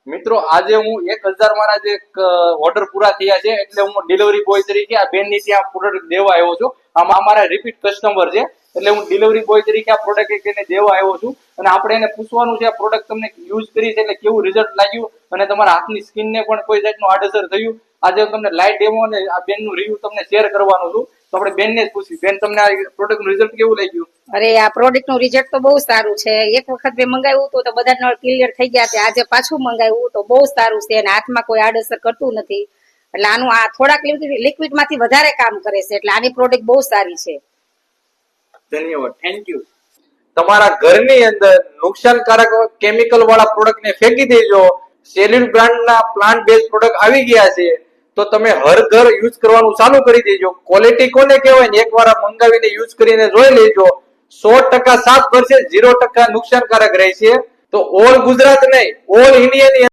મિત્રો આજે હું 1000 મારા જે ઓર્ડર પૂરા થયા છે એટલે હું ડિલિવરી બોય તરીકે આ બેન ની ત્યાં પ્રોડક્ટ દેવા આવ્યો છું. આમાં અમારા રિપીટ કસ્ટમર છે એટલે હું ડિલિવરી બોય તરીકે આ પ્રોડક્ટ એને દેવા આવ્યો છું અને આપણે એને પૂછવાનું છે આ પ્રોડક્ટ તમને યુઝ કરી છે એટલે કેવું રિઝલ્ટ લાગ્યું અને તમારા હાથની સ્કિનને પણ કોઈ જાતનું આડઅસર થયું. આજે તમને લાઈવ ડેમો અને આ બેનનું રિવ્યુ તમને શેર કરવાનું છું. તો આપણે બેનને જ પૂછ્યું, બેન તમને આ પ્રોડક્ટનું રિઝલ્ટ કેવું લાગ્યું? અરે આ પ્રોડક્ટ નું રિઝલ્ટ તો બહુ સારું છે. એક વખત મેં મંગાવ્યું તો બધા નળ ક્લિયર થઈ ગયા છે. આજે પાછું મંગાવ્યું તો બહુ સારું છે અને હાથમાં કોઈ આડઅસર કરતું નથી. એટલે આનું આ થોડાક લિક્વિડ માંથી વધારે કામ કરે છે એટલે આની પ્રોડક્ટ બહુ સારી છે. ધન્યવાદ, થેન્ક યુ. તમારા ઘરની અંદર નુકસાનકારક કેમિકલ વાળા પ્રોડક્ટ ને ફેંકી દેજો. સેલ્યુટ બ્રાન્ડના પ્લાન્ટ બેઝ પ્રોડક્ટ આવી ગયા છે તો તમે હર ઘર યુઝ કરવાનું ચાલુ કરી દેજો. ક્વોલિટી કોને કહેવાય ને એકવાર મંગાવીને યુઝ કરીને જોઈ લેજો. 100% સાફ કરશે, 0% નુકસાનકારક રહેશે. તો ઓલ ગુજરાત નહીં, ઓલ ઇન્ડિયા ની